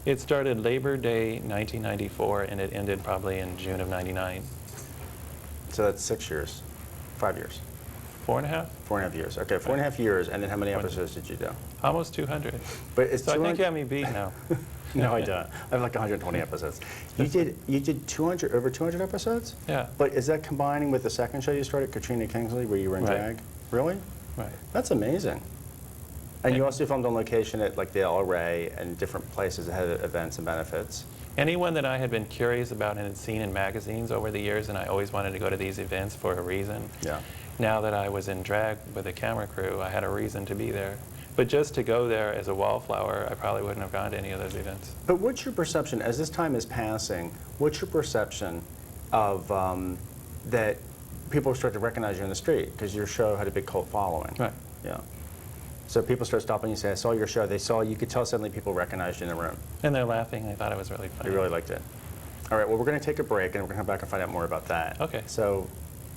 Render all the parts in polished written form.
It started Labor Day 1994, and it ended probably in June of 99. So that's 6 years, 5 years. 4.5? 4.5 years. Okay, 4.5 years, and then how many episodes did you do? Almost 200. But it's So I think you have me beat now. No, I don't. I have like 120 episodes. You did 200 over 200 episodes? Yeah. But is that combining with the second show you started, Katrina, Kingsley, where you were in Right. drag? Really? Right. That's amazing. And you also filmed on location at like the El Rey and different places that had events and benefits. Anyone that I had been curious about and had seen in magazines over the years, and I always wanted to go to these events for a reason. Yeah. Now that I was in drag with a camera crew, I had a reason to be there. But just to go there as a wallflower, I probably wouldn't have gone to any of those events. But what's your perception, as this time is passing, what's your perception of that people start to recognize you in the street? Because your show had a big cult following. Right. Yeah. So people start stopping you and say, I saw your show. They saw, you could tell suddenly people recognized you in the room. And they're laughing. They thought it was really funny. They really liked it. All right, well, we're going to take a break, and we're going to come back and find out more about that. Okay. So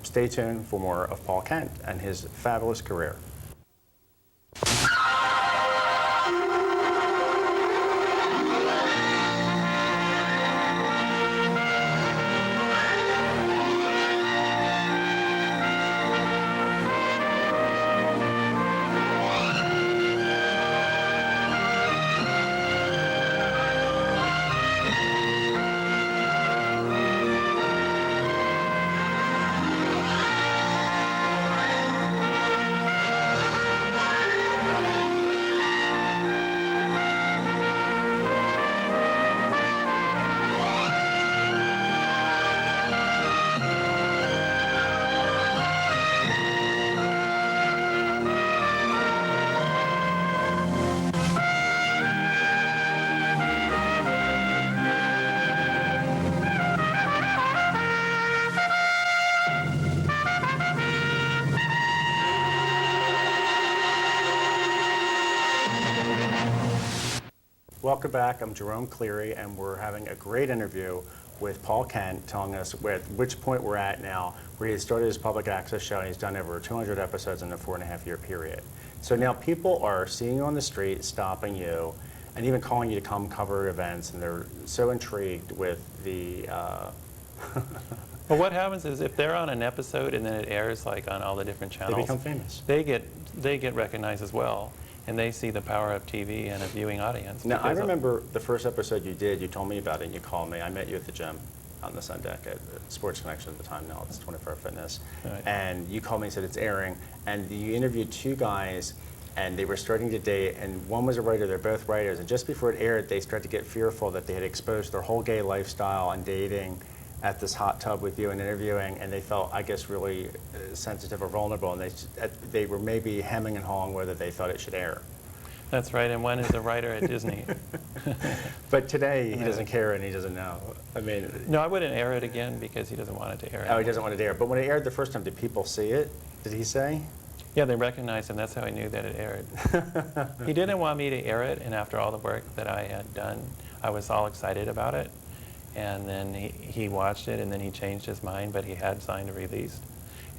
stay tuned for more of Paul Kent and his fabulous career. Welcome back. I'm Jerome Cleary, and we're having a great interview with Paul Kent, telling us which point we're at now, where he started his public access show, and he's done over 200 episodes in a 4.5-year period. So now people are seeing you on the street, stopping you, and even calling you to come cover events, and they're so intrigued with the... Well, what happens is if they're on an episode and then it airs like on all the different channels, They become famous. They get recognized as well, and they see the power of TV and a viewing audience. Now, I remember the first episode you did, you told me about it, and you called me. I met you at the gym on the Sun Deck at Sports Connection at the time. Now it's 24 Hour Fitness. Right. And you called me and said it's airing, and you interviewed two guys, and they were starting to date, and one was a writer, they're both writers, and just before it aired, they started to get fearful that they had exposed their whole gay lifestyle and dating at this hot tub with you and interviewing, and they felt, I guess, really sensitive or vulnerable, and they were maybe hemming and hawing whether they thought it should air. That's right, and one is a writer at Disney. But today, he doesn't care and he doesn't know. I mean... No, I wouldn't air it again because he doesn't want it to air. Oh, he doesn't want it to air. But when it aired the first time, did people see it? Did he say? Yeah, they recognized him. That's how I knew that it aired. He didn't want me to air it, and after all the work that I had done, I was all excited about it. And then he watched it, and then he changed his mind, but he had signed a release.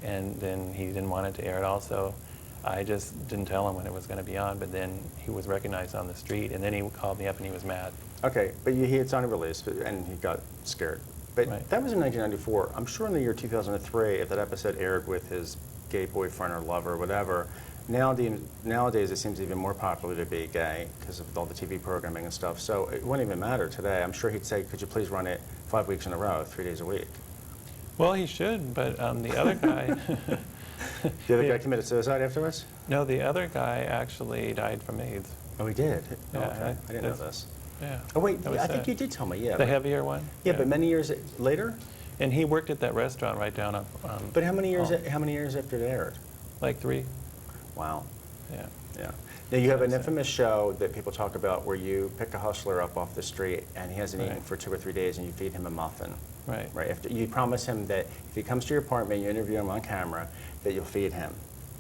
And then he didn't want it to air it also. I just didn't tell him when it was going to be on, but then he was recognized on the street, and then he called me up and he was mad. Okay, but he had signed a release, and he got scared. But Right. that was in 1994. I'm sure in the year 2003, if that episode aired with his gay boyfriend or lover or whatever, nowadays it seems even more popular to be gay because of all the TV programming and stuff. So it wouldn't even matter today. I'm sure he'd say, could you please run it 5 weeks in a row, 3 days a week? Well, he should, but the other guy... The other guy committed suicide afterwards? No, the other guy actually died from AIDS. Oh, he did? Yeah, Oh, okay. I didn't know this. Yeah. Oh, wait, That was I think you did tell me, yeah. The heavier one? Yeah, but many years later? And he worked at that restaurant right down on... But how many years after it aired? Like 3. Wow. Yeah. Yeah. Now, you have an infamous show that people talk about where you pick a hustler up off the street and he hasn't eaten for 2 or 3 days and you feed him a muffin. Right. Right. After you promise him that if he comes to your apartment, you interview him on camera, that you'll feed him.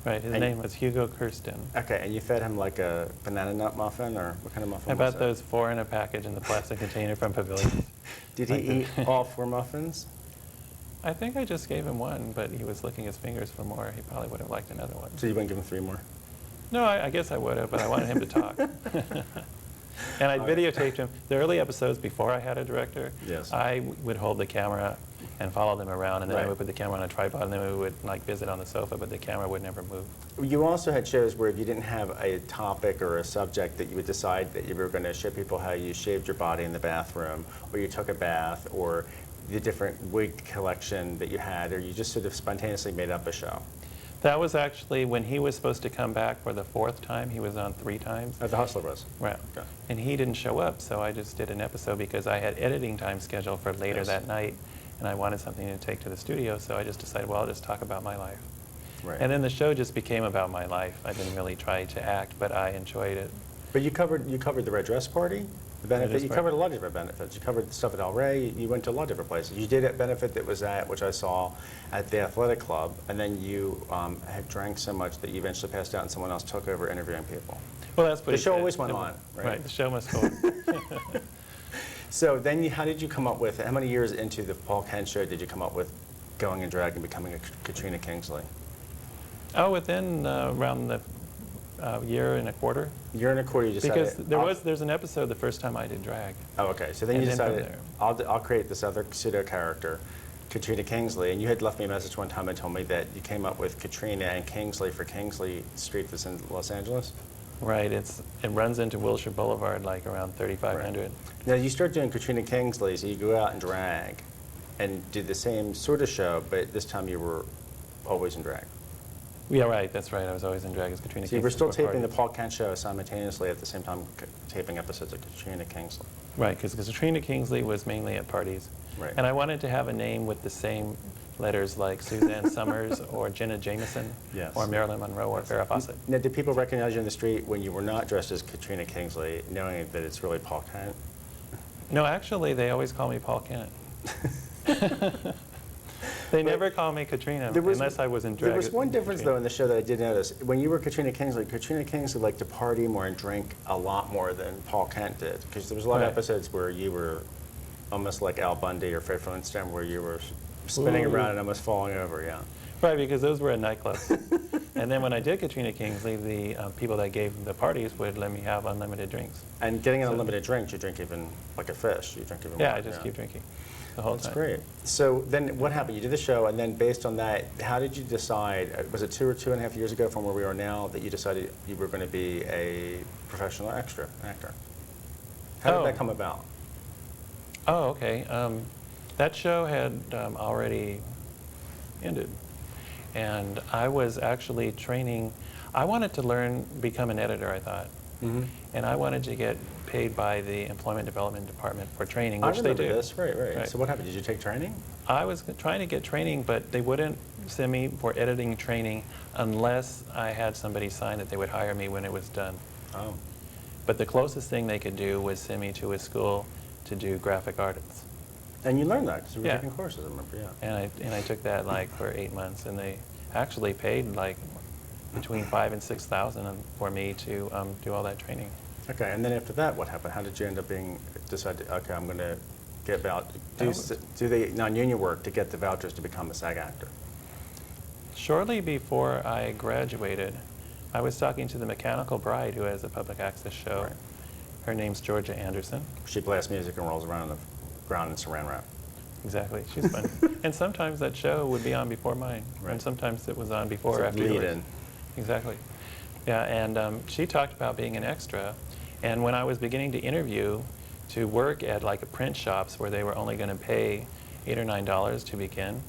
Right. His name was Hugo Kirsten. Okay, and you fed him like a banana nut muffin, or what kind of muffin I was bought that? those 4 in a package in the plastic container from Pavilion. Did he eat all 4 muffins? I think I just gave him 1, but he was licking his fingers for more. He probably would have liked another one. So you wouldn't give him 3 more? No, I guess I would have, but I wanted him to talk. And I videotaped him. The early episodes before I had a director, Yes. I would hold the camera and follow them around, and then I Right. would put the camera on a tripod, and then we would like visit on the sofa, but the camera would never move. You also had shows where if you didn't have a topic or a subject that you would decide that you were going to show people how you shaved your body in the bathroom, or you took a bath, or the different wig collection that you had, or you just sort of spontaneously made up a show. That was actually when he was supposed to come back for the 4th time. He was on 3 times. The Hustler was. Right. Okay. And he didn't show up, so I just did an episode because I had editing time scheduled for later Yes. that night, and I wanted something to take to the studio, so I just decided, well, I'll just talk about my life. Right. And then the show just became about my life. I didn't really try to act, but I enjoyed it. But you covered the Red Dress Party, the benefit. Dress You Party. covered a lot of different benefits. You covered the stuff at El Rey. You went to a lot of different places. You did a benefit that was at, which I saw, at the athletic club, and then you had drank so much that you eventually passed out, and someone else took over interviewing people. Well, that's what The he show said. always went on, right? Right, the show must go on. So then, how did you come up with? How many years into the Paul Kent show did you come up with going in drag and becoming a Katrina Kingsley? Oh, within around the year and a quarter. Year and a quarter, you decided. Because there's an episode the first time I did drag. Oh, okay. So then And you then from decided, there. I'll create this other pseudo character, Katrina Kingsley, and you had left me a message one time and told me that you came up with Katrina and Kingsley for Kingsley Street that's in Los Angeles. Right, it runs into Wilshire Boulevard like around 3500. Right. Now you start doing Katrina Kingsley, so you go out and drag, and do the same sort of show, but this time you were always in drag. Yeah, right, that's right. I was always in drag as Katrina So Kingsley. you were still before taping the parties. Paul Kent show simultaneously at the same time taping episodes of Katrina Kingsley. Right, because Katrina Kingsley was mainly at parties. Right. And I wanted to have a name with the same letters like Suzanne Summers or Jenna Jameson Yes. or Marilyn Monroe or Farrah Fawcett. Now, did people recognize you in the street when you were not dressed as Katrina Kingsley, knowing that it's really Paul Kent? No, actually, they always call me Paul Kent. They never call me Katrina unless I was in drag. There was one as difference, Katrina. though, in the show that I did notice. When you were Katrina Kingsley liked to party more and drink a lot more than Paul Kent did. Because there was a lot of Right. episodes where you were almost like Al Bundy or Fred Flintstone, where you were spinning Ooh. around and almost falling over, yeah. Right, because those were at nightclubs. And then when I did Katrina Kingsley, the people that gave the parties would let me have unlimited drinks. And getting an unlimited drink, you drink even like a fish. You drink even Yeah, more. I just keep drinking the whole That's time. great. So then what happened? You did the show, and then based on that, how did you decide, was it 2 or 2.5 years ago from where we are now, that you decided you were going to be a professional actor? How did Oh. that come about? Oh, okay. That show had already ended. And I was actually training. I wanted to become an editor, I thought. Mm-hmm. And I wanted to get paid by the Employment Development Department for training, I which they remember do. this. Right. Right. So what happened? Did you take training? I was trying to get training, but they wouldn't send me for editing training unless I had somebody sign that they would hire me when it was done. Oh. But the closest thing they could do was send me to a school to do graphic arts. And you learned that because you were Yeah. taking courses, I remember, yeah. And I took that like for 8 months, and they actually paid like between $5,000 and $6,000 for me to do all that training. Okay, and then after that, what happened? How did you end up decide, okay, I'm going to get do the non-union work to get the vouchers to become a SAG actor? Shortly before I graduated, I was talking to the Mechanical Bride, who has a public access show. Right. Her name's Georgia Anderson. She blasts music and rolls around on the ground in saran wrap. Exactly, she's fun. And sometimes that show would be on before mine, Right. and sometimes it was on before It's or a after yours. lead-in. Exactly. Yeah, and she talked about being an extra. And when I was beginning to interview to work at like a print shops where they were only going to pay $8 or $9 to begin,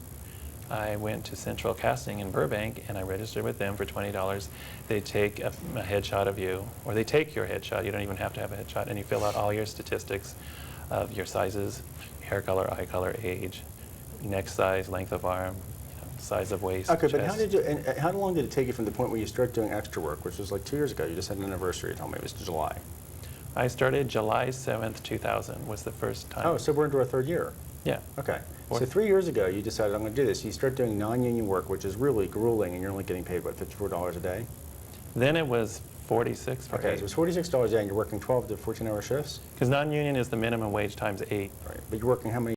I went to Central Casting in Burbank and I registered with them for $20. They take a headshot of you, or they take your headshot. You don't even have to have a headshot, and you fill out all your statistics of your sizes, hair color, eye color, age, neck size, length of arm, size of waist, Okay, but chest. how long did it take you from the point where you started doing extra work, which was like 2 years ago? You just had an anniversary, you told me it was July. I started July 7th, 2000 was the first time. Oh, so we're into our 3rd year. Yeah. Okay. So Fourth. 3 years ago, you decided, I'm going to do this. You start doing non-union work, which is really grueling, and you're only getting paid, what, $54 a day? Then it was 46 for Okay, so it's $46 a day, and you're working 12 to 14-hour shifts? Because non-union is the minimum wage times 8. Right. But you're working how many